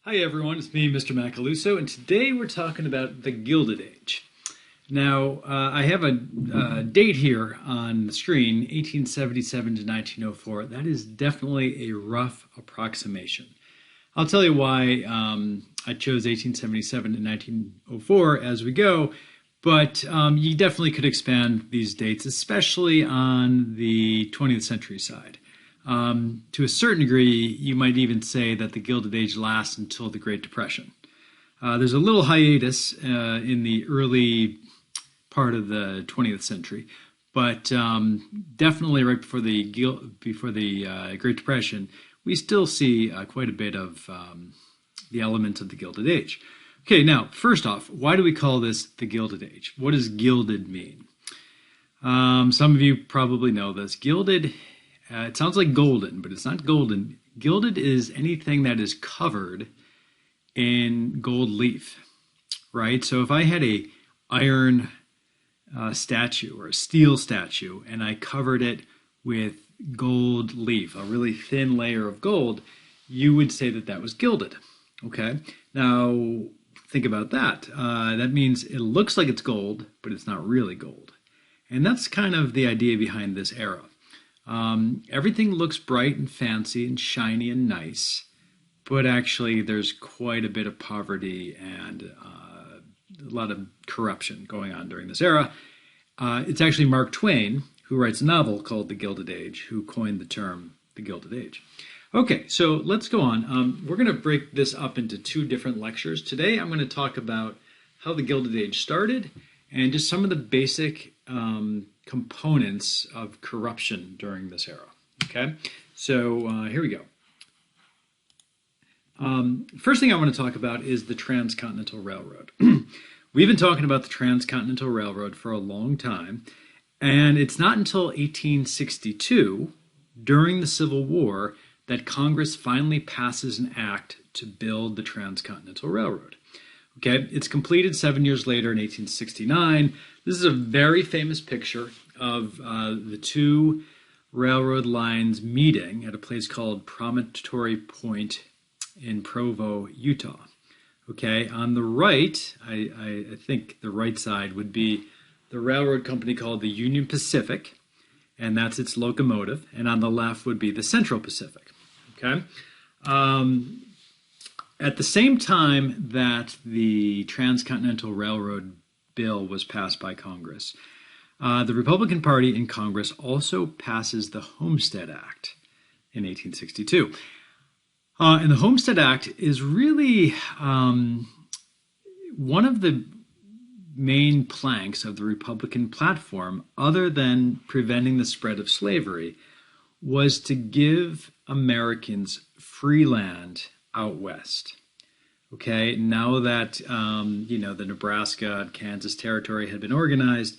Hi everyone, it's me, Mr. Macaluso, and today we're talking about the Gilded Age. Now, I have a date here on the screen, 1877 to 1904. That is definitely a rough approximation. I'll tell you why I chose 1877 to 1904 as we go, but you definitely could expand these dates, especially on the 20th century side. To a certain degree, you might even say that the Gilded Age lasts until the Great Depression. There's a little hiatus in the early part of the 20th century, but definitely right before the Great Depression, we still see quite a bit of the elements of the Gilded Age. Okay, now, first off, why do we call this the Gilded Age? What does gilded mean? Some of you probably know this. Gilded, it sounds like golden, but it's not golden. Gilded is anything that is covered in gold leaf, right? So if I had a iron statue or a steel statue and I covered it with gold leaf, a really thin layer of gold, you would say that that was gilded, okay? Now, think about that. That means it looks like it's gold, but it's not really gold. And that's kind of the idea behind this era. Everything looks bright and fancy and shiny and nice, but actually there's quite a bit of poverty and a lot of corruption going on during this era. It's actually Mark Twain, who writes a novel called The Gilded Age, who coined the term The Gilded Age. Okay, so let's go on. We're going to break this up into two different lectures. Today I'm going to talk about how the Gilded Age started and just some of the basic components of corruption during this era. Okay, so here we go. First thing I want to talk about is the Transcontinental Railroad. We've been talking about the Transcontinental Railroad for a long time, and it's not until 1862, during the Civil War, that Congress finally passes an act to build the Transcontinental Railroad. Okay, it's completed 7 years later in 1869. This is a very famous picture of the two railroad lines meeting at a place called Promontory Point in Provo, Utah. Okay, on the right, I think the right side would be the railroad company called the Union Pacific, and that's its locomotive, and on the left would be the Central Pacific. Okay. At the same time that the Transcontinental Railroad bill was passed by Congress, the Republican Party in Congress also passes the Homestead Act in 1862. And the Homestead Act is really one of the main planks of the Republican platform, other than preventing the spread of slavery, was to give Americans free land out west. Okay, now that the Nebraska and Kansas territory had been organized,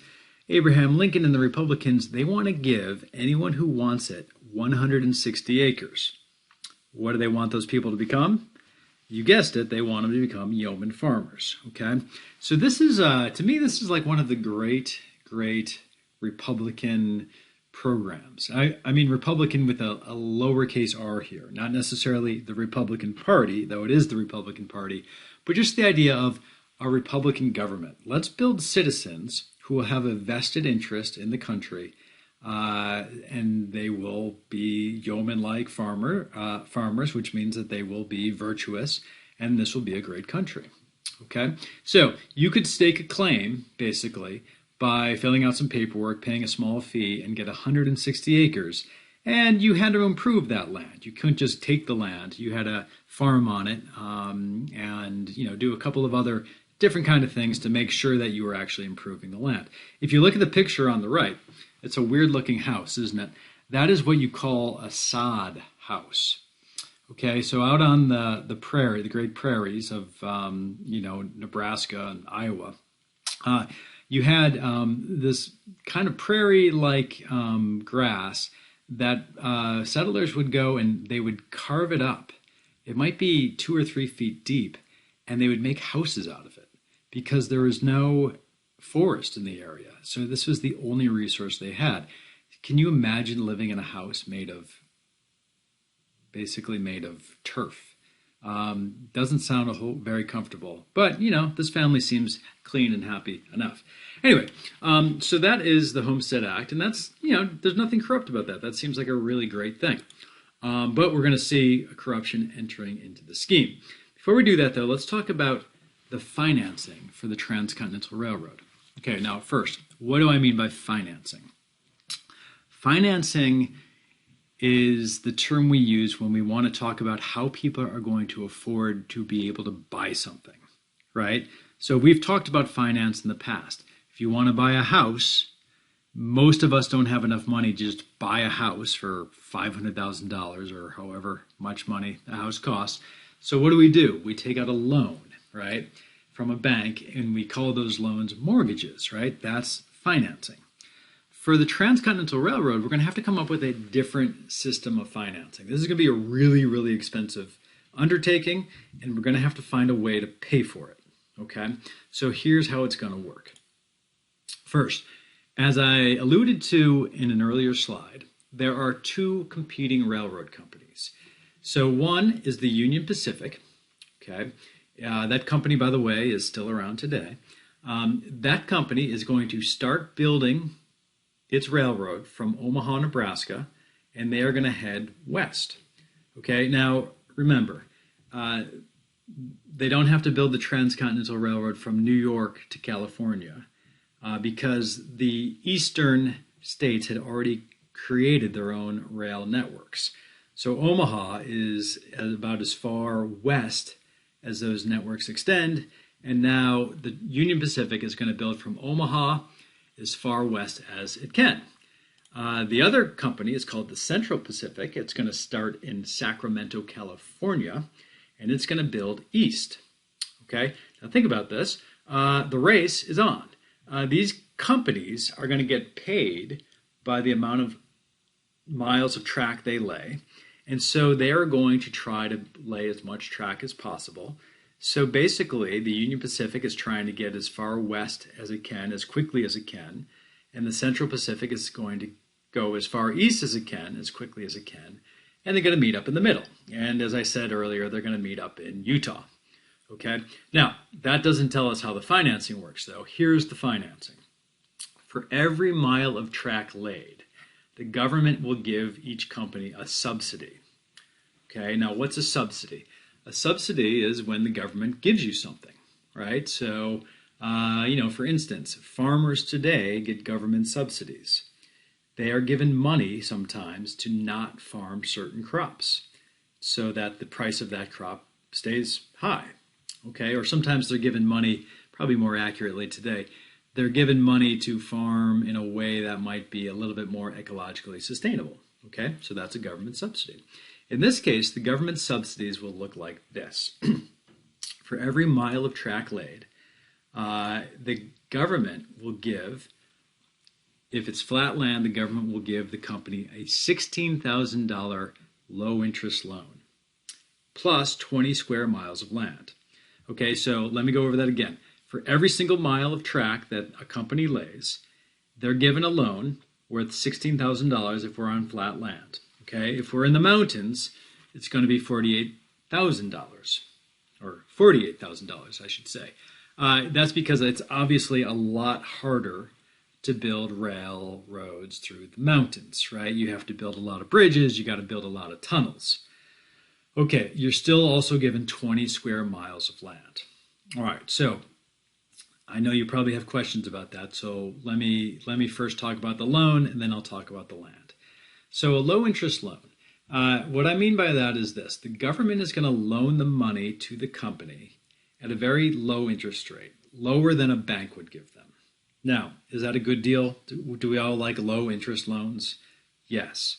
Abraham Lincoln and the Republicans, they want to give anyone who wants it 160 acres. What do they want those people to become? You guessed it, they want them to become yeoman farmers. Okay, so this is to me this is like one of the great Republican programs. I mean Republican with a lowercase r here, not necessarily the Republican Party, though it is the Republican Party, but just the idea of a Republican government. Let's build citizens who will have a vested interest in the country, and they will be yeoman-like farmers, which means that they will be virtuous, and this will be a great country. Okay, so you could stake a claim, basically, by filling out some paperwork, paying a small fee, and get 160 acres. And you had to improve that land. You couldn't just take the land. You had to farm on it and do a couple of other different kind of things to make sure that you were actually improving the land. If you look at the picture on the right, it's a weird-looking house, isn't it? That is what you call a sod house. Okay, so out on the prairie, the great prairies of Nebraska and Iowa, you had this kind of prairie-like grass that settlers would go and they would carve it up. It might be 2 or 3 feet deep, and they would make houses out of it because there was no forest in the area. So this was the only resource they had. Can you imagine living in a house basically made of turf? Doesn't sound very comfortable, but this family seems clean and happy enough. Anyway, so that is the Homestead Act, and that's, there's nothing corrupt about that. That seems like a really great thing. But we're going to see a corruption entering into the scheme. Before we do that, though, let's talk about the financing for the Transcontinental Railroad. Okay, now first, what do I mean by financing? Financing is the term we use when we want to talk about how people are going to afford to be able to buy something, right? So we've talked about finance in the past. If you want to buy a house, most of us don't have enough money to just buy a house for $500,000 or however much money a house costs. So what do? We take out a loan, right, from a bank, and we call those loans mortgages, right? That's financing. For the Transcontinental Railroad, we're going to have to come up with a different system of financing. This is going to be a really, really expensive undertaking, and we're going to have to find a way to pay for it, okay? So here's how it's going to work. First, as I alluded to in an earlier slide, there are two competing railroad companies. So one is the Union Pacific, okay? That company, by the way, is still around today. That company is going to start building its railroad from Omaha, Nebraska, and they are going to head west. Okay, now remember, they don't have to build the Transcontinental Railroad from New York to California because the eastern states had already created their own rail networks. So Omaha is about as far west as those networks extend, and now the Union Pacific is going to build from Omaha as far west as it can. The other company is called the Central Pacific. It's going to start in Sacramento, California, and it's going to build east. Okay, now think about this. The race is on. These companies are going to get paid by the amount of miles of track they lay, and so they are going to try to lay as much track as possible. So basically, the Union Pacific is trying to get as far west as it can, as quickly as it can, and the Central Pacific is going to go as far east as it can, as quickly as it can, and they're going to meet up in the middle. And as I said earlier, they're going to meet up in Utah. Okay? Now, that doesn't tell us how the financing works, though. Here's the financing. For every mile of track laid, the government will give each company a subsidy. Okay? Now, what's a subsidy? A subsidy is when the government gives you something, right? So, for instance, farmers today get government subsidies. They are given money sometimes to not farm certain crops so that the price of that crop stays high, okay? Or sometimes they're given money, probably more accurately today, they're given money to farm in a way that might be a little bit more ecologically sustainable, okay? So that's a government subsidy. In this case, the government subsidies will look like this. For every mile of track laid, the government will give, if it's flat land, the government will give the company a $16,000 low-interest loan, plus 20 square miles of land. Okay, so let me go over that again. For every single mile of track that a company lays, they're given a loan worth $16,000 if we're on flat land. Okay, if we're in the mountains, it's going to be $48,000, or $48,000, I should say. That's because it's obviously a lot harder to build railroads through the mountains, right? You have to build a lot of bridges, you got to build a lot of tunnels. Okay, you're still also given 20 square miles of land. All right, so I know you probably have questions about that, so let me first talk about the loan, and then I'll talk about the land. So a low-interest loan, what I mean by that is this. The government is going to loan the money to the company at a very low interest rate, lower than a bank would give them. Now, is that a good deal? Do we all like low-interest loans? Yes.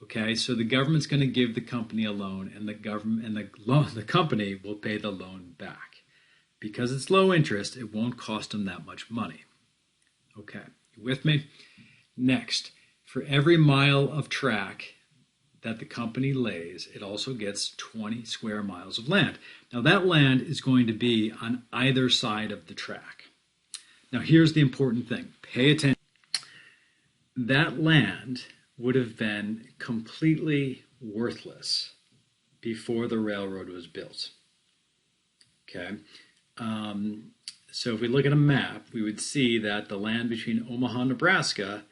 Okay, so the government's going to give the company a loan, and the company will pay the loan back. Because it's low interest, it won't cost them that much money. Okay, you with me? Next. For every mile of track that the company lays, it also gets 20 square miles of land. Now that land is going to be on either side of the track. Now here's the important thing. Pay attention. That land would have been completely worthless before the railroad was built. Okay, so if we look at a map, we would see that the land between Omaha, Nebraska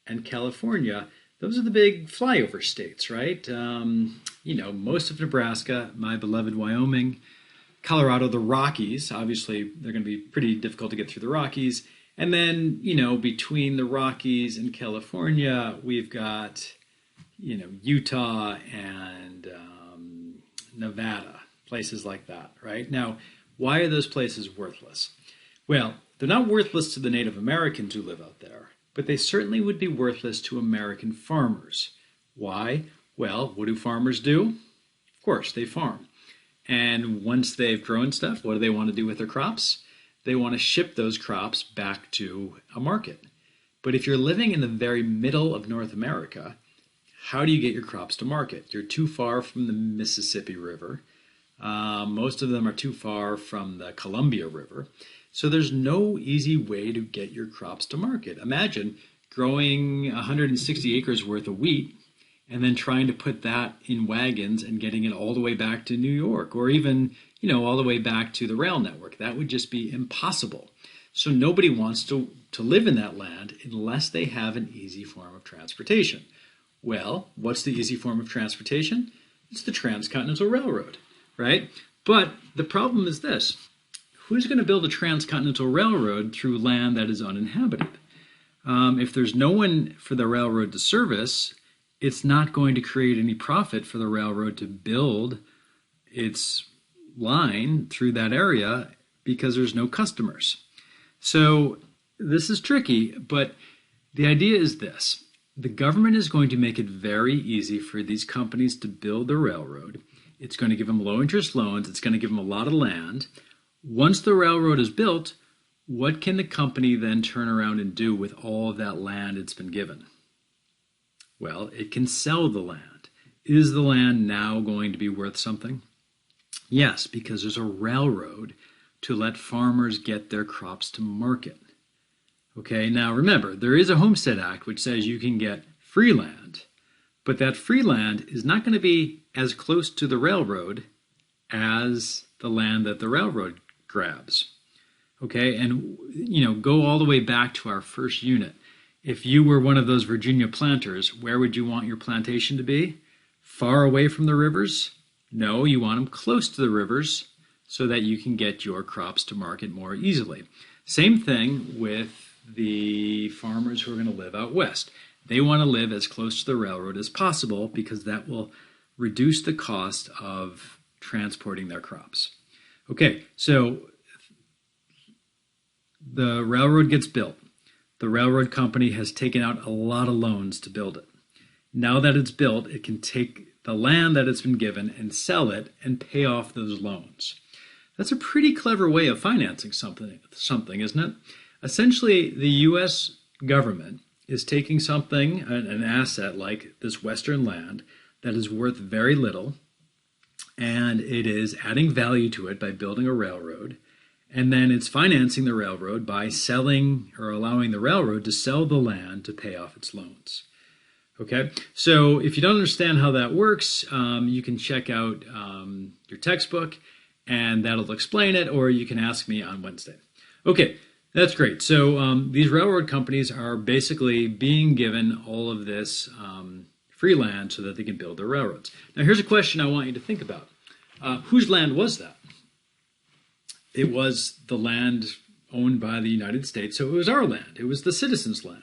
and California, those are the big flyover states, right? Most of Nebraska, my beloved Wyoming, Colorado, the Rockies. Obviously, they're going to be pretty difficult to get through the Rockies. And then, between the Rockies and California, we've got, Utah and Nevada, places like that, right? Now, why are those places worthless? Well, they're not worthless to the Native Americans who live out there, but they certainly would be worthless to American farmers. Why? Well, what do farmers do? Of course, they farm. And once they've grown stuff, what do they want to do with their crops? They want to ship those crops back to a market. But if you're living in the very middle of North America, how do you get your crops to market? You're too far from the Mississippi River. Most of them are too far from the Columbia River. So there's no easy way to get your crops to market. Imagine growing 160 acres worth of wheat and then trying to put that in wagons and getting it all the way back to New York, or even, all the way back to the rail network. That would just be impossible. So nobody wants to live in that land unless they have an easy form of transportation. Well, what's the easy form of transportation? It's the Transcontinental Railroad, right? But the problem is this. Who's going to build a transcontinental railroad through land that is uninhabited? If there's no one for the railroad to service, it's not going to create any profit for the railroad to build its line through that area because there's no customers. So this is tricky, but the idea is this. The government is going to make it very easy for these companies to build the railroad. It's going to give them low interest loans. It's going to give them a lot of land. Once the railroad is built, what can the company then turn around and do with all of that land it's been given? Well, it can sell the land. Is the land now going to be worth something? Yes, because there's a railroad to let farmers get their crops to market. Okay, now remember, there is a Homestead Act which says you can get free land, but that free land is not going to be as close to the railroad as the land that the railroad grabs. Okay, and go all the way back to our first unit. If you were one of those Virginia planters, where would you want your plantation to be? Far away from the rivers? No, you want them close to the rivers so that you can get your crops to market more easily. Same thing with the farmers who are going to live out west. They want to live as close to the railroad as possible because that will reduce the cost of transporting their crops. Okay, so the railroad gets built. The railroad company has taken out a lot of loans to build it. Now that it's built, it can take the land that it's been given and sell it and pay off those loans. That's a pretty clever way of financing something, isn't it? Essentially, the U.S. government is taking something, an asset like this western land that is worth very little, and it is adding value to it by building a railroad, and then it's financing the railroad by selling or allowing the railroad to sell the land to pay off its loans. Okay, so if you don't understand how that works, you can check out your textbook, and that'll explain it, or you can ask me on Wednesday. Okay, that's great. So these railroad companies are basically being given all of this free land so that they can build their railroads. Now, here's a question I want you to think about. Whose land was that? It was the land owned by the United States, so it was our land. It was the citizens' land.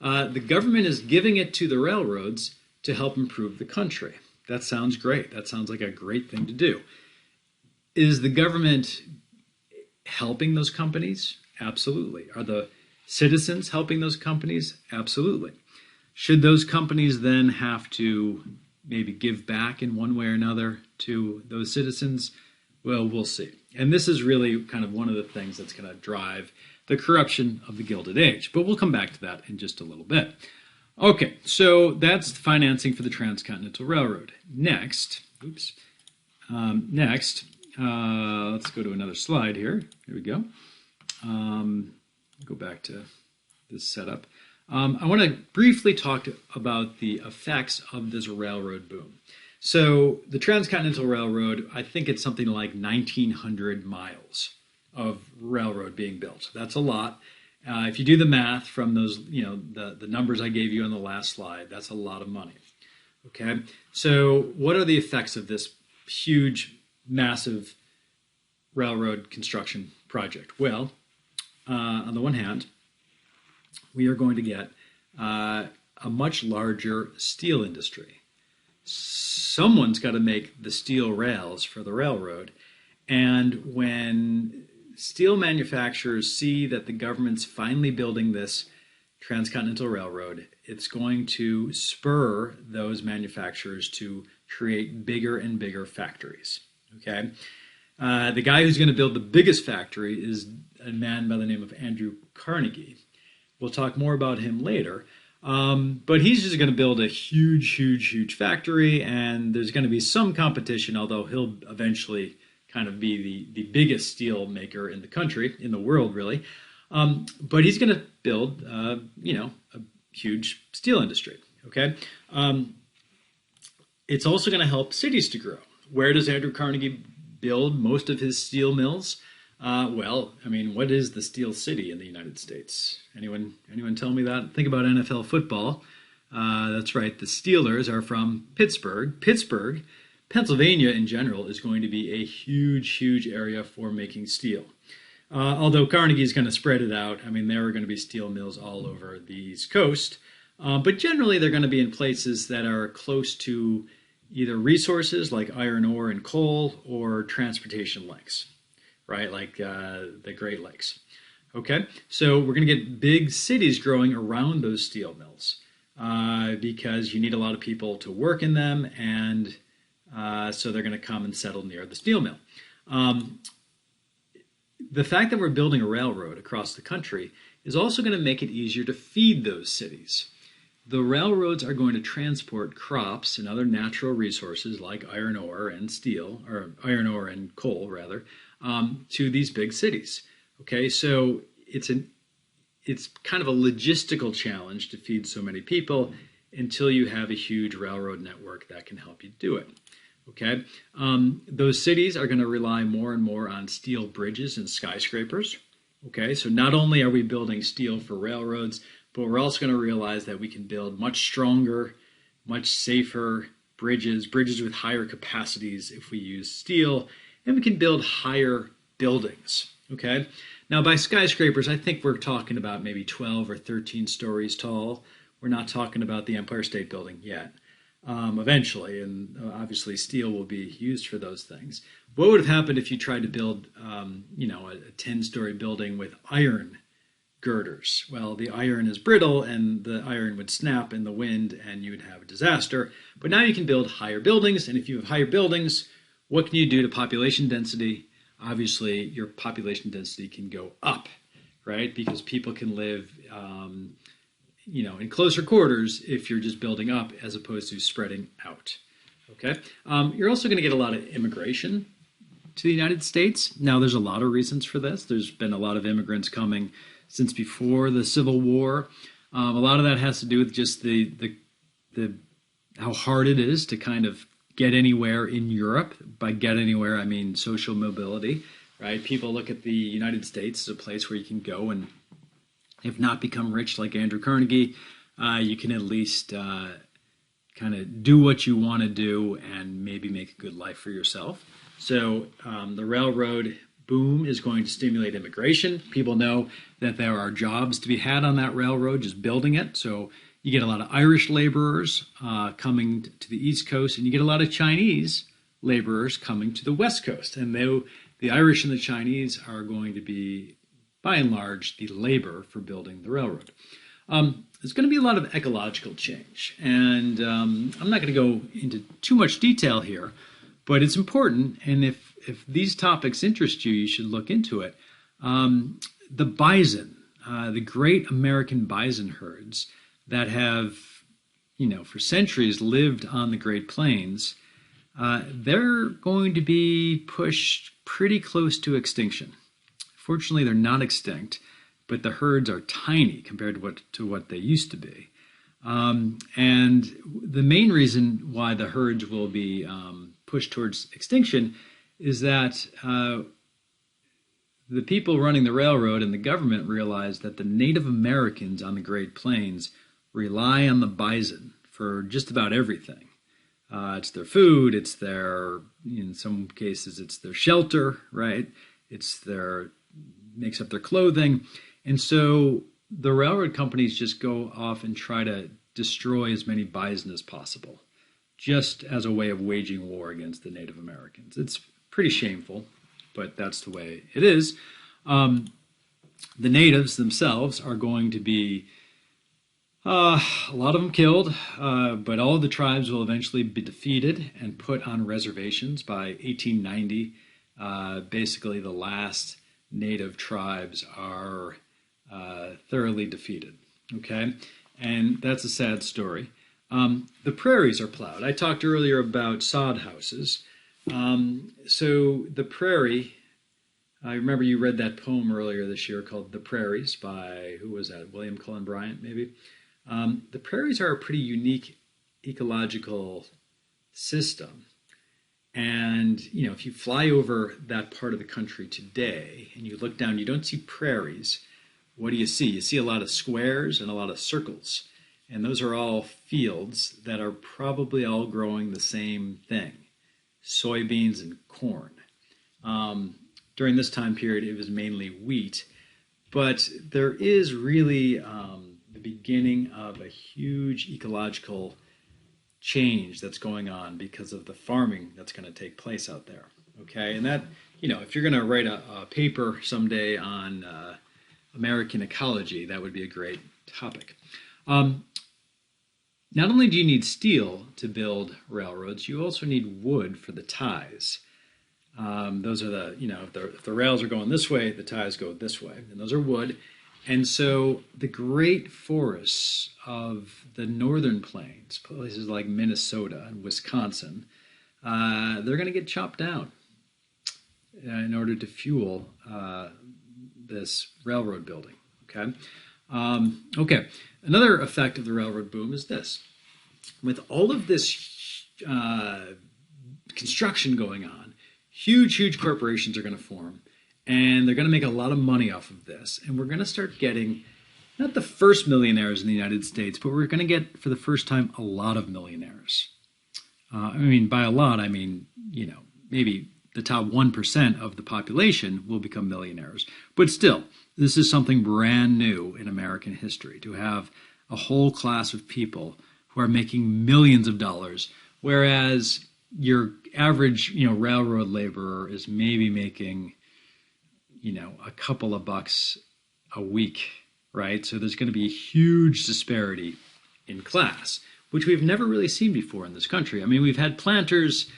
The government is giving it to the railroads to help improve the country. That sounds great. That sounds like a great thing to do. Is the government helping those companies? Absolutely. Are the citizens helping those companies? Absolutely. Should those companies then have to maybe give back in one way or another to those citizens? Well, we'll see. And this is really kind of one of the things that's going to drive the corruption of the Gilded Age. But we'll come back to that in just a little bit. Okay, so that's the financing for the Transcontinental Railroad. Next, let's go to another slide here. Here we go. Go back to this setup. I want to briefly talk about the effects of this railroad boom. So the Transcontinental Railroad, I think it's something like 1,900 miles of railroad being built. That's a lot. If you do the math from those, the numbers I gave you on the last slide, that's a lot of money. Okay, so what are the effects of this huge, massive railroad construction project? Well, on the one hand, we are going to get a much larger steel industry. Someone's got to make the steel rails for the railroad, and when steel manufacturers see that the government's finally building this Transcontinental Railroad, it's going to spur those manufacturers to create bigger and bigger factories. Okay, the guy who's going to build the biggest factory is a man by the name of Andrew Carnegie. We'll talk more about him later, but he's just going to build a huge factory, and there's going to be some competition, although he'll eventually kind of be the biggest steel maker in the country, in the world really. But he's going to build, a huge steel industry. Okay, it's also going to help cities to grow. Where does Andrew Carnegie build most of his steel mills? What is the steel city in the United States? Anyone tell me that? Think about NFL football. That's right. The Steelers are from Pittsburgh. Pittsburgh, Pennsylvania in general, is going to be a huge area for making steel. Although Carnegie is going to spread it out. There are going to be steel mills all over the East Coast. But generally, they're going to be in places that are close to either resources like iron ore and coal or transportation links, right? Like the Great Lakes. Okay, so we're going to get big cities growing around those steel mills because you need a lot of people to work in them, and so they're going to come and settle near the steel mill. The fact that we're building a railroad across the country is also going to make it easier to feed those cities. The railroads are going to transport crops and other natural resources like iron ore and steel, or iron ore and coal rather, to these big cities. Okay, so it's kind of a logistical challenge to feed so many people until you have a huge railroad network that can help you do it. Okay, those cities are going to rely more and more on steel bridges and skyscrapers. Okay, so not only are we building steel for railroads, but we're also going to realize that we can build much stronger, much safer bridges with higher capacities if we use steel, and we can build higher buildings. Okay, now by skyscrapers, I think we're talking about maybe 12 or 13 stories tall. We're not talking about the Empire State Building yet. Eventually, and obviously steel will be used for those things. What would have happened if you tried to build, a 10-story building with iron girders? Well, the iron is brittle, and the iron would snap in the wind, and you would have a disaster. But now you can build higher buildings, and if you have higher buildings, what can you do to population density? Obviously, your population density can go up, right? Because people can live in closer quarters if you're just building up as opposed to spreading out. Okay, you're also going to get a lot of immigration to the United States. Now, there's a lot of reasons for this. There's been a lot of immigrants coming since before the Civil War. A lot of that has to do with just the how hard it is to kind of get anywhere in Europe. By get anywhere, I mean social mobility, right? People look at the United States as a place where you can go and, if not become rich like Andrew Carnegie, you can at least kind of do what you want to do and maybe make a good life for yourself. So the railroad boom is going to stimulate immigration. People know that there are jobs to be had on that railroad just building it. So you get a lot of Irish laborers coming to the East Coast, and you get a lot of Chinese laborers coming to the West Coast. And the Irish and the Chinese are going to be, by and large, the labor for building the railroad. There's going to be a lot of ecological change, and I'm not going to go into too much detail here, but it's important, and if these topics interest you, you should look into it. The bison, the great American bison herds that have, for centuries lived on the Great Plains, they're going to be pushed pretty close to extinction. Fortunately, they're not extinct, but the herds are tiny compared to what they used to be. And the main reason why the herds will be pushed towards extinction is that the people running the railroad and the government realized that the Native Americans on the Great Plains rely on the bison for just about everything. It's their food, it's their, in some cases, it's their shelter, right? Makes up their clothing. And so the railroad companies just go off and try to destroy as many bison as possible, just as a way of waging war against the Native Americans. It's pretty shameful, but that's the way it is. The natives themselves are going to be a lot of them killed, but all of the tribes will eventually be defeated and put on reservations by 1890. Basically, the last native tribes are thoroughly defeated. Okay, and that's a sad story. The prairies are plowed. I talked earlier about sod houses. So the prairie, I remember you read that poem earlier this year called The Prairies by, who was that, William Cullen Bryant, maybe? The prairies are a pretty unique ecological system. And, you know, if you fly over that part of the country today and you look down, you don't see prairies. What do you see? You see a lot of squares and a lot of circles. And those are all fields that are probably all growing the same thing, soybeans and corn. During this time period, it was mainly wheat. But there is really the beginning of a huge ecological change that's going on because of the farming that's going to take place out there. Okay, and that, you know, if you're going to write a paper someday on American ecology, that would be a great topic. Not only do you need steel to build railroads, you also need wood for the ties. Those are the, you know, if the rails are going this way, the ties go this way, and those are wood. And so the great forests of the northern plains, places like Minnesota and Wisconsin, they're going to get chopped down in order to fuel this railroad building. Okay. Okay. Another effect of the railroad boom is this: with all of this construction going on, huge corporations are going to form. And they're going to make a lot of money off of this. And we're going to start getting, not the first millionaires in the United States, but we're going to get, for the first time, a lot of millionaires. I mean, by a lot, I mean, you know, maybe the top 1% of the population will become millionaires. But still, this is something brand new in American history, to have a whole class of people who are making millions of dollars, whereas your average, you know, railroad laborer is maybe making, you know, a couple of bucks a week, right? So there's going to be a huge disparity in class, which we've never really seen before in this country. I mean, we've had planters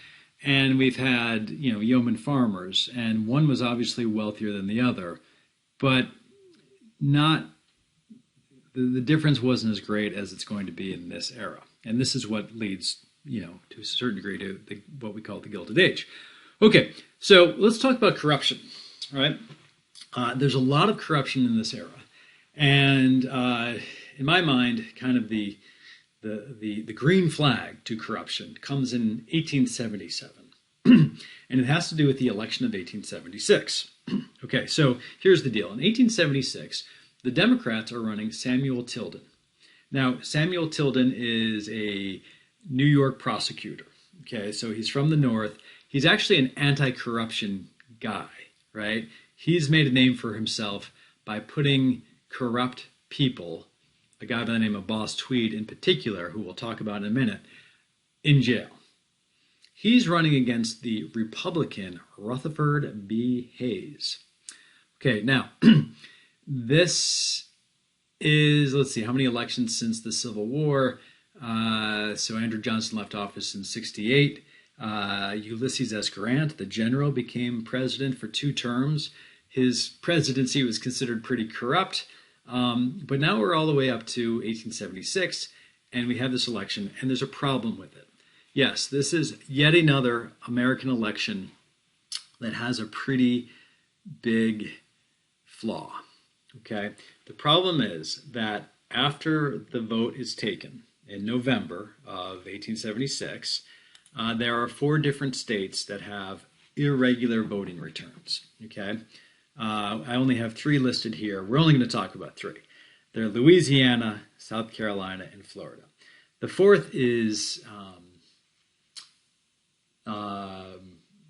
and we've had, you know, yeoman farmers, and one was obviously wealthier than the other, but not, the difference wasn't as great as it's going to be in this era. And this is what leads, you know, to a certain degree to what we call the Gilded Age. Okay, so let's talk about corruption. All right, there's a lot of corruption in this era, and in my mind, kind of the green flag to corruption comes in 1877, and it has to do with the election of 1876. Okay, so here's the deal: in 1876, the Democrats are running Samuel Tilden. Now, Samuel Tilden is a New York prosecutor. Okay, so he's from the North. He's actually an anti-corruption guy. Right? He's made a name for himself by putting corrupt people, a guy by the name of Boss Tweed in particular, who we'll talk about in a minute, in jail. He's running against the Republican Rutherford B. Hayes. Okay, now, this is, let's see, how many elections since the Civil War? So Andrew Johnson left office in 1968. Ulysses S. Grant, the general, became president for 2 terms. His presidency was considered pretty corrupt, but now we're all the way up to 1876, and we have this election, and there's a problem with it. Yes, this is yet another American election that has a pretty big flaw. Okay, the problem is that after the vote is taken in November of 1876, there are 4 different states that have irregular voting returns. Okay, I only have 3 listed here. We're only going to talk about 3. They're Louisiana, South Carolina, and Florida. The 4th is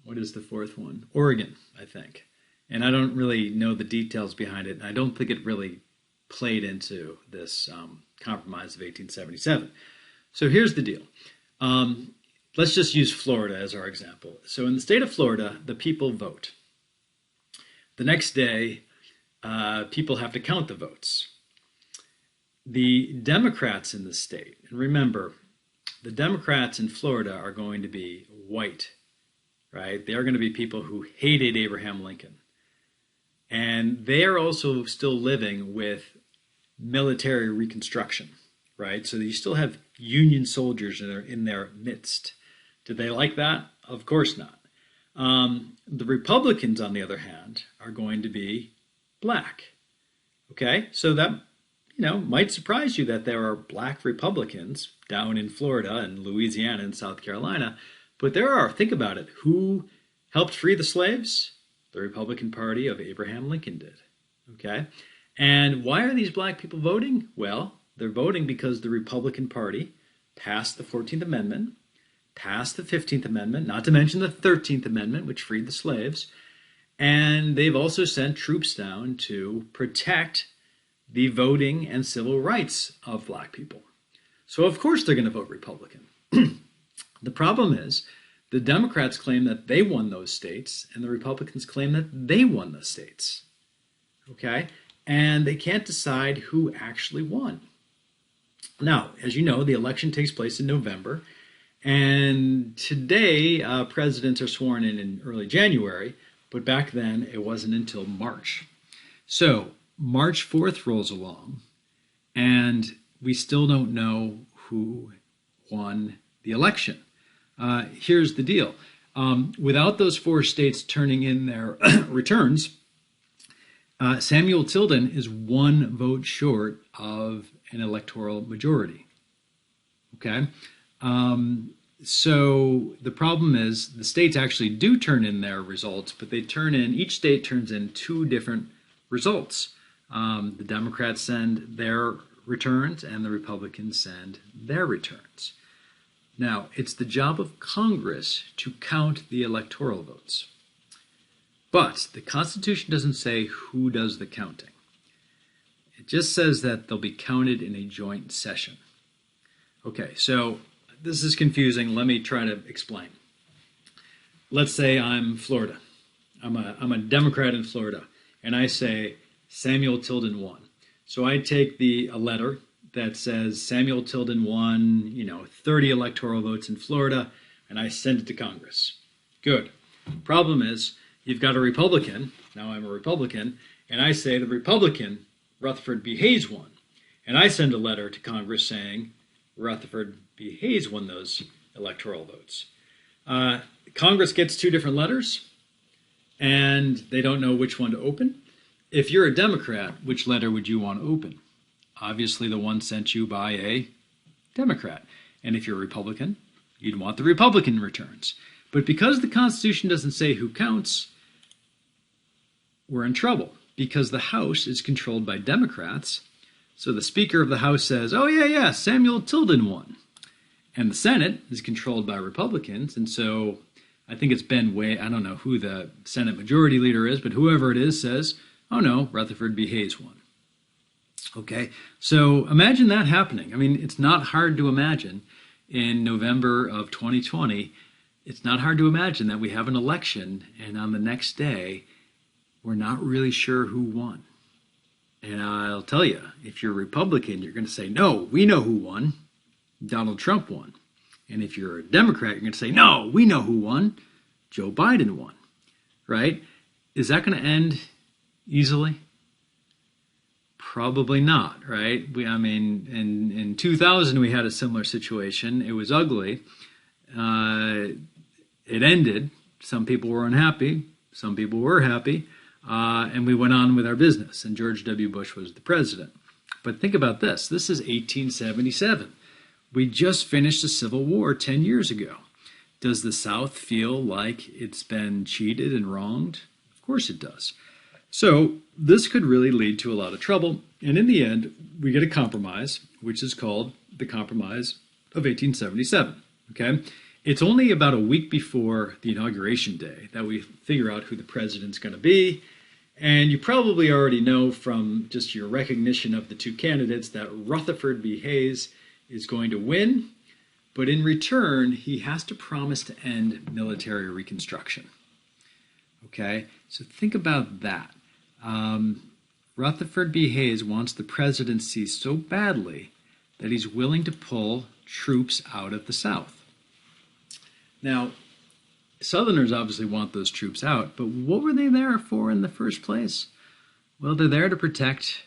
what is the 4th one? Oregon, I think. And I don't really know the details behind it. And I don't think it really played into this compromise of 1877. So here's the deal. Let's just use Florida as our example. So in the state of Florida, the people vote. The next day, people have to count the votes. The Democrats in the state, and remember, the Democrats in Florida are going to be white, right? They are going to be people who hated Abraham Lincoln. And they are also still living with military reconstruction, right? So you still have Union soldiers in their midst. Did they like that? Of course not. The Republicans, on the other hand, are going to be black. Okay, so that might surprise you that there are black Republicans down in Florida and Louisiana and South Carolina, but there are. Think about it. Who helped free the slaves? The Republican Party of Abraham Lincoln did. Okay, and why are these black people voting? Well, they're voting because the Republican Party passed the 14th Amendment, passed the 15th Amendment, not to mention the 13th Amendment, which freed the slaves, and they've also sent troops down to protect the voting and civil rights of black people. So of course they're going to vote Republican. The problem is the Democrats claim that they won those states, and the Republicans claim that they won the states. Okay? And they can't decide who actually won. Now, as you know, the election takes place in November, and today presidents are sworn in early January, but back then it wasn't until March. So March 4th rolls along, and we still don't know who won the election. Here's the deal. Without those 4 states turning in their returns, Samuel Tilden is 1 vote short of an electoral majority. Okay? So the problem is the states actually do turn in their results, but each state turns in 2 different results. The Democrats send their returns and the Republicans send their returns. Now, it's the job of Congress to count the electoral votes. But the Constitution doesn't say who does the counting. It just says that they'll be counted in a joint session. Okay, so this is confusing. Let me try to explain. Let's say I'm Florida. I'm a Democrat in Florida, and I say Samuel Tilden won. So I take a letter that says Samuel Tilden won, 30 electoral votes in Florida, and I send it to Congress. Good. Problem is, you've got a Republican, now I'm a Republican, and I say the Republican, Rutherford B. Hayes, won. And I send a letter to Congress saying Rutherford B. Hayes won those electoral votes. Congress gets 2 different letters, and they don't know which one to open. If you're a Democrat, which letter would you want to open? Obviously, the one sent you by a Democrat. And if you're a Republican, you'd want the Republican returns. But because the Constitution doesn't say who counts, we're in trouble because the House is controlled by Democrats. So the Speaker of the House says, oh, yeah, Samuel Tilden won. And the Senate is controlled by Republicans. And so I think it's Ben Way, I don't know who the Senate Majority Leader is, but whoever it is says, oh no, Rutherford B. Hayes won. Okay, so imagine that happening. I mean, it's not hard to imagine in November of 2020, it's not hard to imagine that we have an election and on the next day, we're not really sure who won. And I'll tell you, if you're a Republican, you're going to say, no, we know who won. Donald Trump won. And if you're a Democrat, you're going to say, no, we know who won. Joe Biden won. Right? Is that going to end easily? Probably not, right? In 2000, we had a similar situation. It was ugly. It ended. Some people were unhappy. Some people were happy. And we went on with our business. And George W. Bush was the president. But think about this. This is 1877. We just finished the Civil War 10 years ago. Does the South feel like it's been cheated and wronged? Of course it does. So this could really lead to a lot of trouble. And in the end, we get a compromise, which is called the Compromise of 1877. Okay? It's only about a week before the inauguration day that we figure out who the president's going to be. And you probably already know from just your recognition of the two candidates that Rutherford B. Hayes is going to win. But in return, he has to promise to end military reconstruction. Okay? So think about that. Rutherford B. Hayes wants the presidency so badly that he's willing to pull troops out of the South. Now, Southerners obviously want those troops out, but what were they there for in the first place? Well, they're there to protect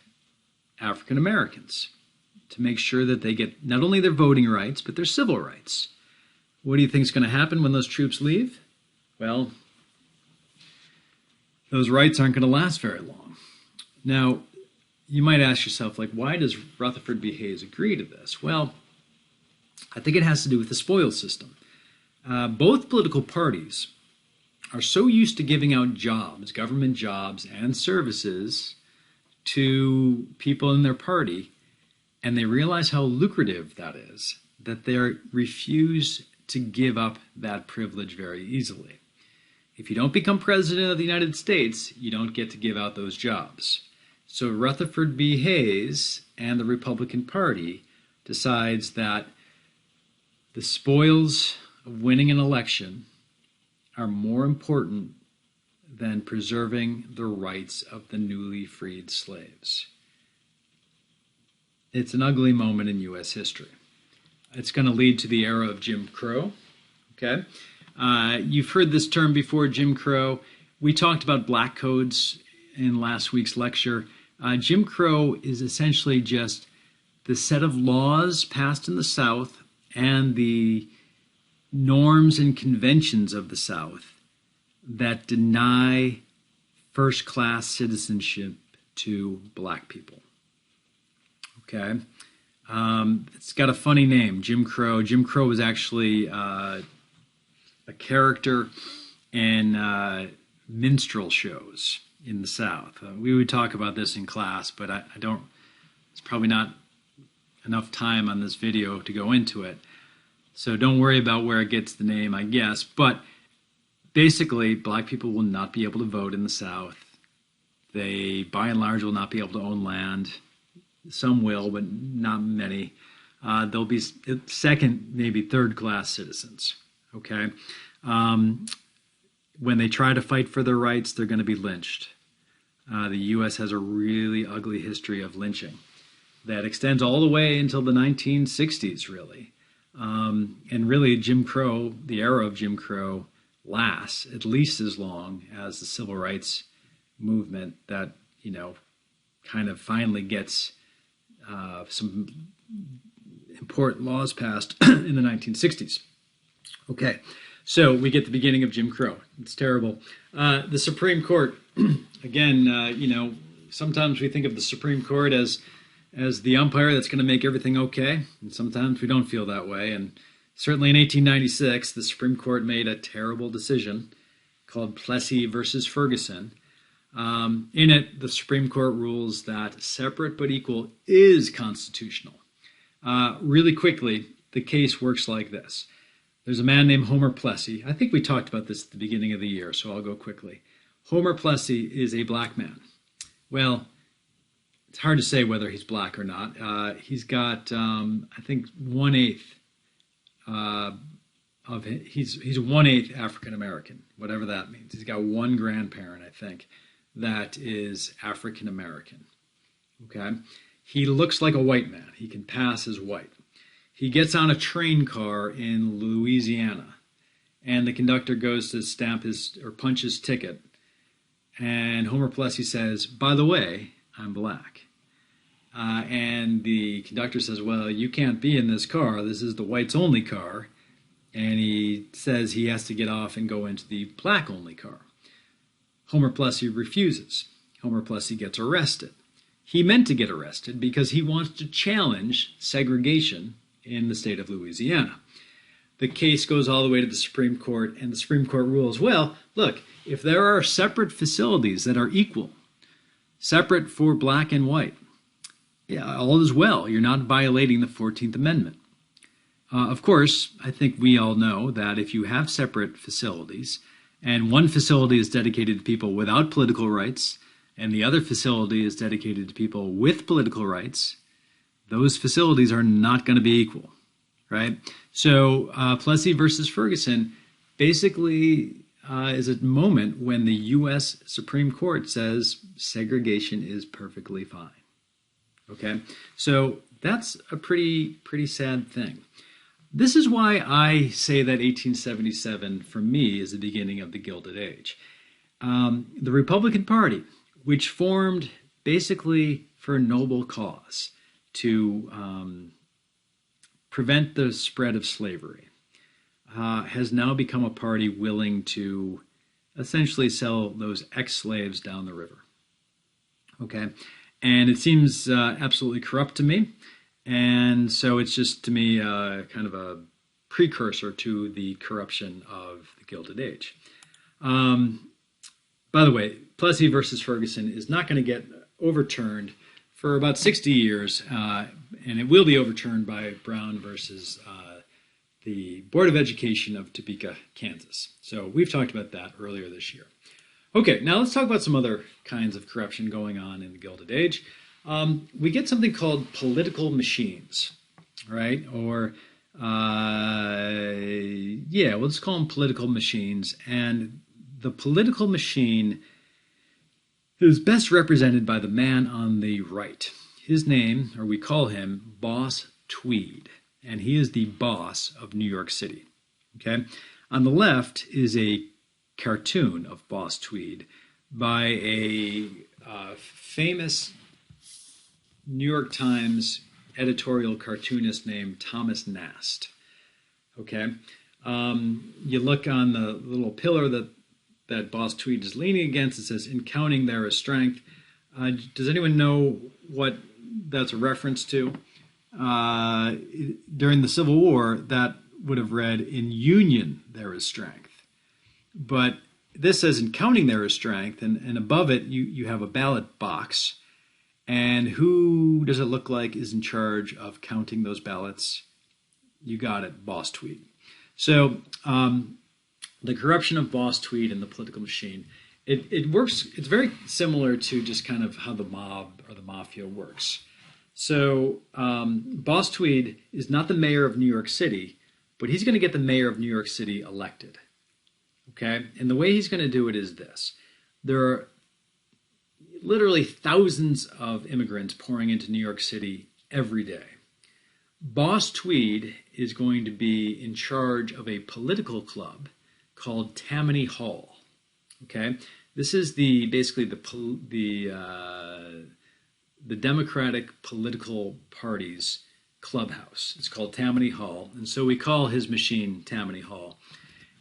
African Americans, to make sure that they get not only their voting rights, but their civil rights. What do you think is going to happen when those troops leave? Well, those rights aren't going to last very long. Now, you might ask yourself, like, why does Rutherford B. Hayes agree to this? Well, I think it has to do with the spoils system. Both political parties are so used to giving out jobs, government jobs and services to people in their party, and they realize how lucrative that is, that they refuse to give up that privilege very easily. If you don't become president of the United States, you don't get to give out those jobs. So Rutherford B. Hayes and the Republican Party decides that the spoils of winning an election are more important than preserving the rights of the newly freed slaves. It's an ugly moment in U.S. history. It's going to lead to the era of Jim Crow. Okay, you've heard this term before, Jim Crow. We talked about black codes in last week's lecture. Jim Crow is essentially just the set of laws passed in the South and the norms and conventions of the South that deny first-class citizenship to black people. Okay, it's got a funny name, Jim Crow. Jim Crow was actually a character in minstrel shows in the South. We would talk about this in class, but I don't. It's probably not enough time on this video to go into it. So don't worry about where it gets the name, I guess. But basically, black people will not be able to vote in the South. They, by and large, will not be able to own land. Some will, but not many. They'll be second, maybe third-class citizens. Okay? When they try to fight for their rights, they're going to be lynched. The U.S. has a really ugly history of lynching that extends all the way until the 1960s, really. And really, Jim Crow, the era of Jim Crow, lasts at least as long as the civil rights movement that, kind of finally gets some important laws passed in the 1960s. Okay, so we get the beginning of Jim Crow. It's terrible. The Supreme Court, again, sometimes we think of the Supreme Court as the umpire that's going to make everything okay, and sometimes we don't feel that way. And certainly in 1896, the Supreme Court made a terrible decision called Plessy versus Ferguson. In it, the Supreme Court rules that separate but equal is constitutional. Really quickly, the case works like this. There's a man named Homer Plessy. I think we talked about this at the beginning of the year, so I'll go quickly. Homer Plessy is a black man. Well, it's hard to say whether he's black or not. He's got, I think, 1/8 of it. He's 1/8 African American, whatever that means. He's got one grandparent, I think, that is African American. Okay, he looks like a white man. He can pass as white. He gets on a train car in Louisiana, and the conductor goes to stamp or punch his ticket, and Homer Plessy says, "By the way, I'm black." And the conductor says, "Well, you can't be in this car. This is the whites-only car." And he says he has to get off and go into the black-only car. Homer Plessy refuses. Homer Plessy gets arrested. he meant to get arrested because he wants to challenge segregation in the state of Louisiana. The case goes all the way to the Supreme Court, and the Supreme Court rules, well, look, if there are separate facilities that are equal, separate for black and white, yeah, all is well. You're not violating the 14th Amendment. Of course, I think we all know that if you have separate facilities, and one facility is dedicated to people without political rights, and the other facility is dedicated to people with political rights, those facilities are not going to be equal, right? So Plessy versus Ferguson basically is a moment when the U.S. Supreme Court says segregation is perfectly fine. Okay, so that's a pretty sad thing. This is why I say that 1877, for me, is the beginning of the Gilded Age. The Republican Party, which formed basically for a noble cause to prevent the spread of slavery, has now become a party willing to essentially sell those ex-slaves down the river. Okay, and it seems absolutely corrupt to me. And so it's just, to me, kind of a precursor to the corruption of the Gilded Age. By the way, Plessy versus Ferguson is not going to get overturned for about 60 years, and it will be overturned by Brown versus the Board of Education of Topeka, Kansas. So we've talked about that earlier this year. Okay, now let's talk about some other kinds of corruption going on in the Gilded Age. We get something called political machines, right? Or, let's call them political machines. And the political machine is best represented by the man on the right. His name, or we call him, Boss Tweed. And he is the boss of New York City, okay? On the left is a cartoon of Boss Tweed by a famous New York Times editorial cartoonist named Thomas Nast. Okay, you look on the little pillar that Boss Tweed is leaning against. It says, "In counting there is strength." Does anyone know what that's a reference to? During the Civil War, that would have read, "In union there is strength." But this says, "In counting there is strength," and above it you have a ballot box. And who does it look like is in charge of counting those ballots? You got it, Boss Tweed. So the corruption of Boss Tweed and the political machine, it works. It's very similar to just kind of how the mob or the mafia works. So Boss Tweed is not the mayor of New York City, but he's going to get the mayor of New York City elected. Okay? And the way he's going to do it is this. There are literally thousands of immigrants pouring into New York City every day. Boss Tweed is going to be in charge of a political club called Tammany Hall. Okay, this is basically the Democratic political party's clubhouse. It's called Tammany Hall, and so we call his machine Tammany Hall.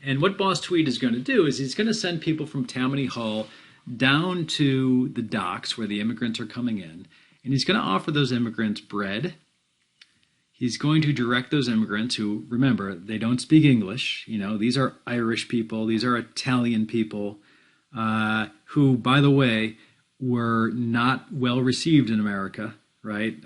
And what Boss Tweed is going to do is he's going to send people from Tammany Hall down to the docks where the immigrants are coming in, and he's going to offer those immigrants bread. He's going to direct those immigrants who, remember, they don't speak English. You know, these are Irish people, these are Italian people, who, by the way, were not well received in America, right?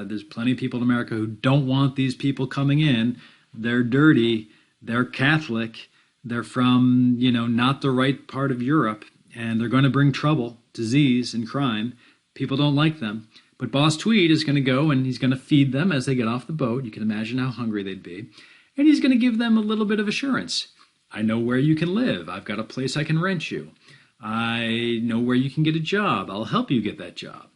There's plenty of people in America who don't want these people coming in. They're dirty, they're Catholic, they're from, not the right part of Europe, and they're going to bring trouble, disease, and crime. People don't like them. But Boss Tweed is going to go and he's going to feed them as they get off the boat. You can imagine how hungry they'd be. And he's going to give them a little bit of assurance. I know where you can live. I've got a place I can rent you. I know where you can get a job. I'll help you get that job.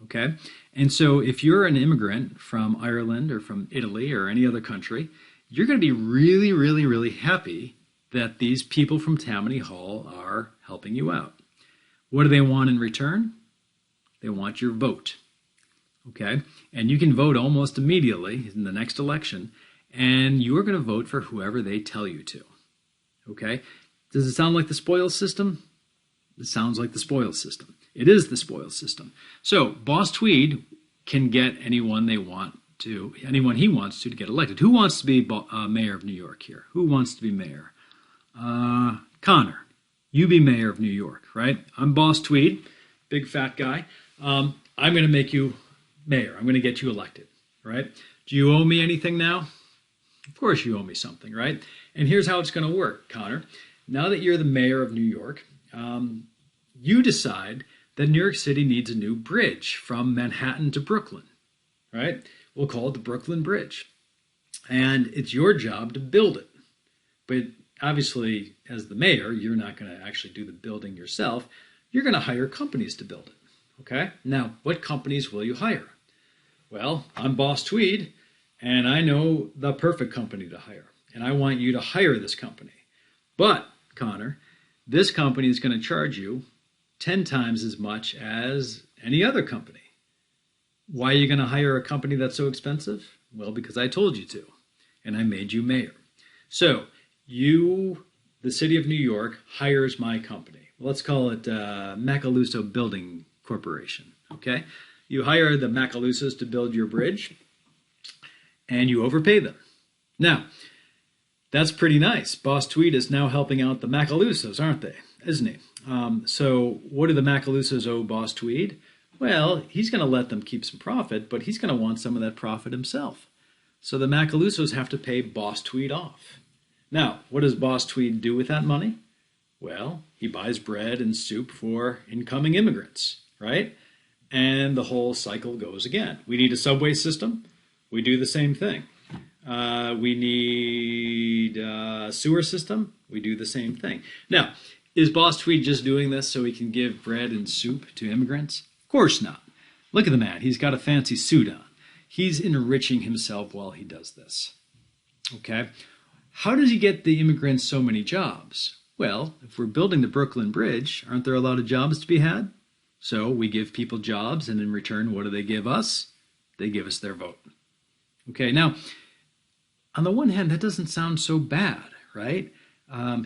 Okay? And so if you're an immigrant from Ireland or from Italy or any other country, you're going to be really, really, really happy that these people from Tammany Hall are helping you out. What do they want in return? They want your vote. Okay? And you can vote almost immediately in the next election, and you are going to vote for whoever they tell you to. Okay? Does it sound like the spoils system? It sounds like the spoils system. It is the spoils system. So Boss Tweed can get anyone he wants to get elected. Who wants to be mayor of New York here? Who wants to be mayor? Connor, you be mayor of New York, right? I'm Boss Tweed, big fat guy. I'm going to make you mayor. I'm going to get you elected, right? Do you owe me anything now? Of course you owe me something, right? And here's how it's going to work, Connor. Now that you're the mayor of New York, you decide that New York City needs a new bridge from Manhattan to Brooklyn, right? We'll call it the Brooklyn Bridge. And it's your job to build it. But obviously, as the mayor, you're not going to actually do the building yourself. You're going to hire companies to build it, okay? Now, what companies will you hire? Well, I'm Boss Tweed, and I know the perfect company to hire. And I want you to hire this company. But, Connor, this company is going to charge you 10 times as much as any other company. Why are you going to hire a company that's so expensive? Well, because I told you to, and I made you mayor. So, the city of New York, hires my company. Let's call it Macaluso Building Corporation, okay? You hire the Macalusos to build your bridge, and you overpay them. Now, that's pretty nice. Boss Tweed is now helping out the Macalusos, aren't they? Isn't he? So what do the Macalusos owe Boss Tweed? Well, he's going to let them keep some profit, but he's going to want some of that profit himself. So the Macalusos have to pay Boss Tweed off. Now, what does Boss Tweed do with that money? Well, he buys bread and soup for incoming immigrants, right? And the whole cycle goes again. We need a subway system. We do the same thing. We need a sewer system. We do the same thing. Now, is Boss Tweed just doing this so he can give bread and soup to immigrants? Of course not. Look at the man. He's got a fancy suit on. He's enriching himself while he does this. Okay? How does he get the immigrants so many jobs? Well, if we're building the Brooklyn Bridge, aren't there a lot of jobs to be had? So we give people jobs, and in return, what do they give us? They give us their vote. Okay, now, on the one hand, that doesn't sound so bad, right?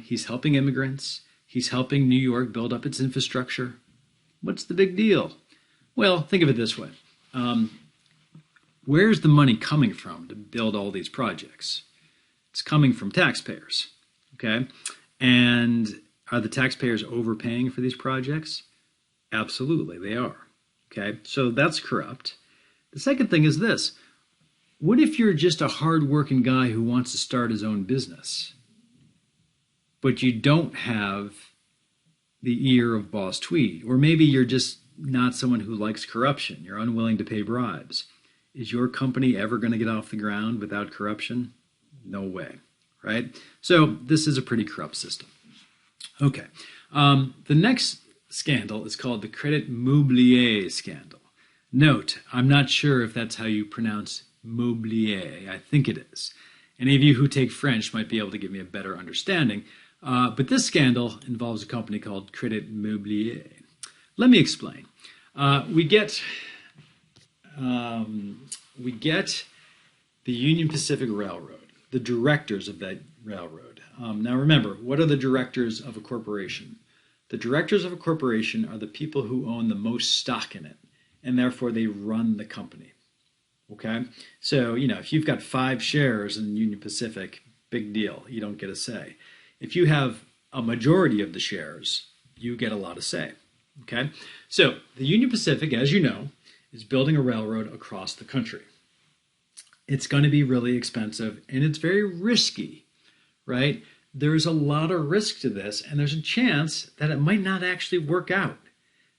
He's helping immigrants. He's helping New York build up its infrastructure. What's the big deal? Well, think of it this way. Where's the money coming from to build all these projects? It's coming from taxpayers, okay? And are the taxpayers overpaying for these projects? Absolutely, they are, okay? So that's corrupt. The second thing is this. What if you're just a hard-working guy who wants to start his own business, but you don't have the ear of Boss Tweed? Or maybe you're just not someone who likes corruption. You're unwilling to pay bribes. Is your company ever going to get off the ground without corruption? No way, right? So this is a pretty corrupt system. Okay, the next scandal is called the Credit Mobilier scandal. Note, I'm not sure if that's how you pronounce Mobilier. I think it is. Any of you who take French might be able to give me a better understanding. But this scandal involves a company called Credit Mobilier. Let me explain. We get the Union Pacific Railroad, the directors of that railroad. Now remember, what are the directors of a corporation? The directors of a corporation are the people who own the most stock in it, and therefore they run the company. Okay? So, if you've got 5 shares in Union Pacific, big deal. You don't get a say. If you have a majority of the shares, you get a lot of say. Okay? So, the Union Pacific, as you know, is building a railroad across the country. It's going to be really expensive, and it's very risky, right? There's a lot of risk to this, and there's a chance that it might not actually work out.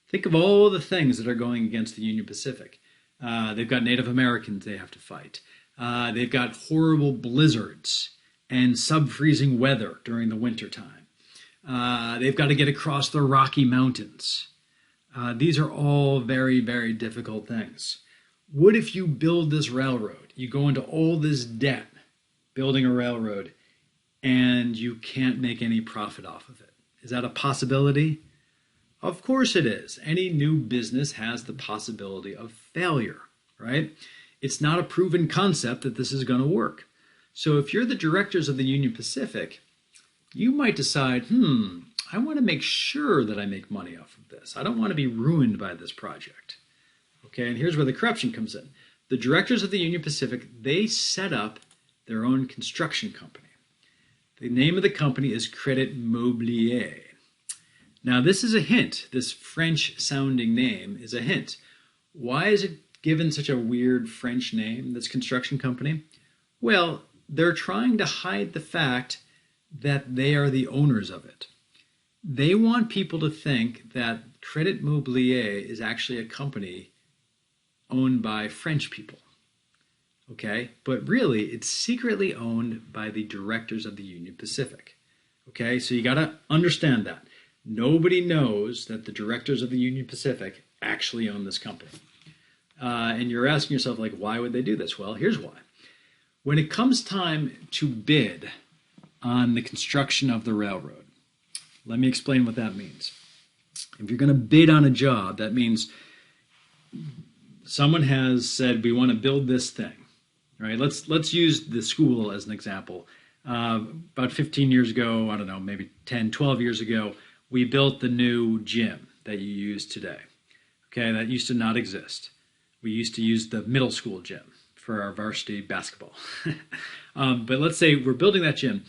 Think of all the things that are going against the Union Pacific. They've got Native Americans they have to fight. They've got horrible blizzards and sub-freezing weather during the wintertime. They've got to get across the Rocky Mountains. These are all very, very difficult things. What if you build this railroad? You go into all this debt building a railroad, and you can't make any profit off of it. Is that a possibility? Of course it is. Any new business has the possibility of failure, right? It's not a proven concept that this is going to work. So if you're the directors of the Union Pacific, you might decide, I want to make sure that I make money off of this. I don't want to be ruined by this project. Okay, and here's where the corruption comes in. The directors of the Union Pacific, they set up their own construction company. The name of the company is Credit Mobilier. Now, this is a hint. This French-sounding name is a hint. Why is it given such a weird French name, this construction company? Well, they're trying to hide the fact that they are the owners of it. They want people to think that Credit Mobilier is actually a company owned by French people. Okay? But really, it's secretly owned by the directors of the Union Pacific. Okay? So you got to understand that. Nobody knows that the directors of the Union Pacific actually own this company. And you're asking yourself, like, why would they do this? Well, here's why. When it comes time to bid on the construction of the railroad, let me explain what that means. If you're going to bid on a job, that means someone has said, we want to build this thing. Right? Let's use the school as an example. About 15 years ago, I don't know, maybe 10, 12 years ago, we built the new gym that you use today. Okay, that used to not exist. We used to use the middle school gym for our varsity basketball. But let's say we're building that gym.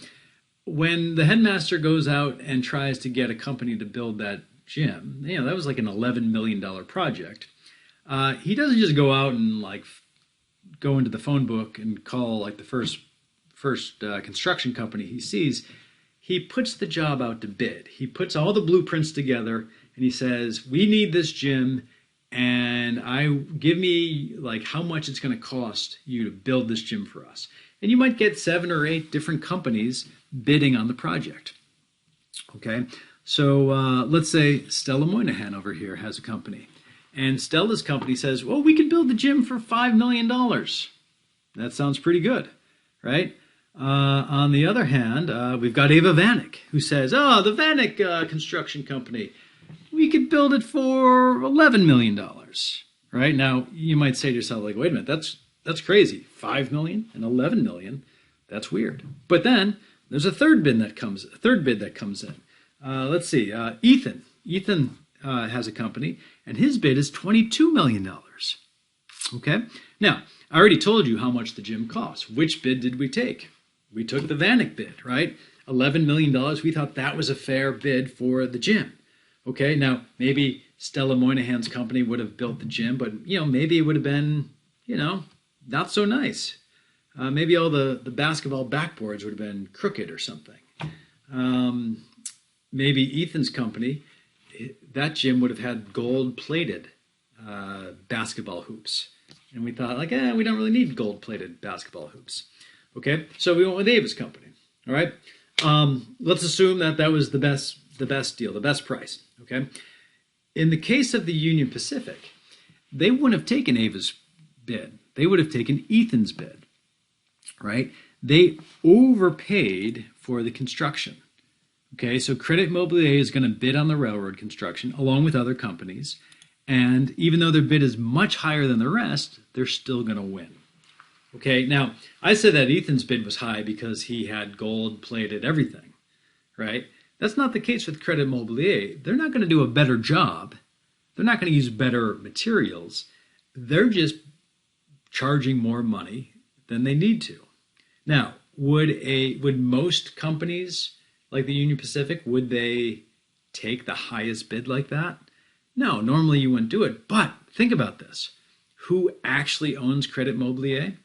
When the headmaster goes out and tries to get a company to build that gym, that was like an $11 million project. He doesn't just go out and like go into the phone book and call like the first construction company he sees. He puts the job out to bid. He puts all the blueprints together and he says, we need this gym, and give me like how much it's going to cost you to build this gym for us. And you might get 7 or 8 different companies bidding on the project. Okay, so let's say Stella Moynihan over here has a company. And Stella's company says, well, we could build the gym for $5 million. That sounds pretty good, right? On the other hand, we've got Ava Vanek, who says, oh, the Vanek construction company, we could build it for $11 million, right? Now, you might say to yourself, like, wait a minute, that's crazy. $5 million and $11 million, that's weird. But then there's a third bid that comes in. Let's see, Ethan. Ethan has a company, and his bid is $22 million. Okay? Now, I already told you how much the gym costs. Which bid did we take? We took the Vanek bid, right? $11 million. We thought that was a fair bid for the gym. Okay, now maybe Stella Moynihan's company would have built the gym, but maybe it would have been, not so nice. Maybe all the basketball backboards would have been crooked or something. Maybe Ethan's company, that gym would have had gold-plated basketball hoops. And we thought, like, we don't really need gold-plated basketball hoops. Okay, so we went with Ava's company. All right, let's assume that was the best deal, the best price. Okay, in the case of the Union Pacific, they wouldn't have taken Ava's bid. They would have taken Ethan's bid. Right? They overpaid for the construction. Okay, so Credit Mobilier is going to bid on the railroad construction along with other companies. And even though their bid is much higher than the rest, they're still going to win. Okay, now, I said that Ethan's bid was high because he had gold-plated everything, right? That's not the case with Credit Mobilier. They're not going to do a better job. They're not going to use better materials. They're just charging more money than they need to. Now, would most companies like the Union Pacific, would they take the highest bid like that? No, normally you wouldn't do it. But think about this. Who actually owns Credit Mobilier?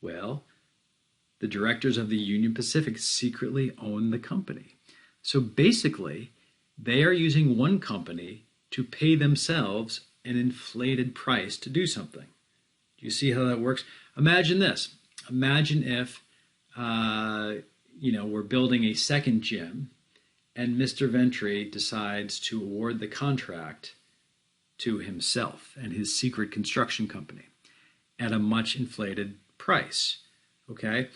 Well, the directors of the Union Pacific secretly own the company. So basically, they are using one company to pay themselves an inflated price to do something. Do you see how that works? Imagine this. Imagine if, we're building a second gym and Mr. Ventry decides to award the contract to himself and his secret construction company at a much inflated price. Okay?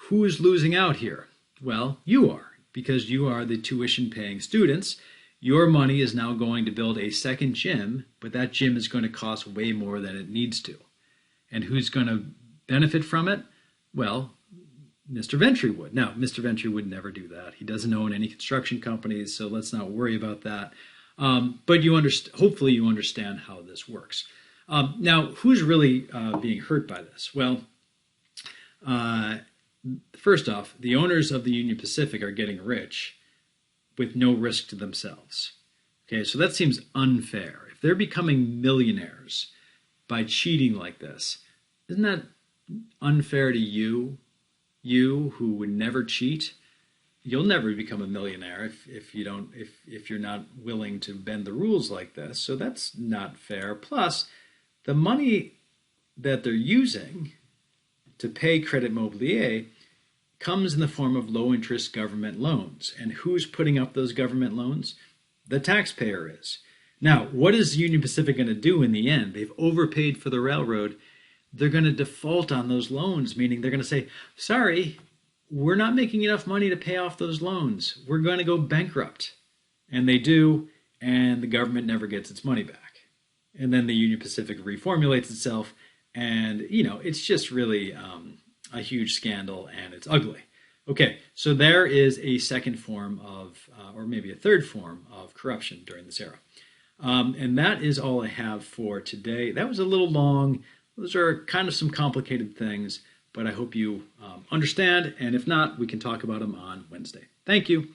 Who is losing out here? Well, you are, because you are the tuition-paying students. Your money is now going to build a second gym, but that gym is going to cost way more than it needs to. And who's going to benefit from it? Well, Mr. Ventry would. Now, Mr. Ventry would never do that. He doesn't own any construction companies, so let's not worry about that. But hopefully you understand how this works. Now, who's really being hurt by this? Well, first off, the owners of the Union Pacific are getting rich with no risk to themselves. Okay, so that seems unfair. If they're becoming millionaires by cheating like this, isn't that unfair to you? You who would never cheat, you'll never become a millionaire if you're not willing to bend the rules like this. So that's not fair. Plus, the money that they're using to pay Credit Mobilier comes in the form of low-interest government loans. And who's putting up those government loans? The taxpayer is. Now, what is Union Pacific going to do in the end? They've overpaid for the railroad. They're going to default on those loans, meaning they're going to say, sorry, we're not making enough money to pay off those loans. We're going to go bankrupt. And they do, and the government never gets its money back. And then the Union Pacific reformulates itself, and, it's just really a huge scandal, and it's ugly. Okay, so there is a second form of, or maybe a third form of corruption during this era. And that is all I have for today. That was a little long. Those are kind of some complicated things, but I hope you understand, and if not, we can talk about them on Wednesday. Thank you.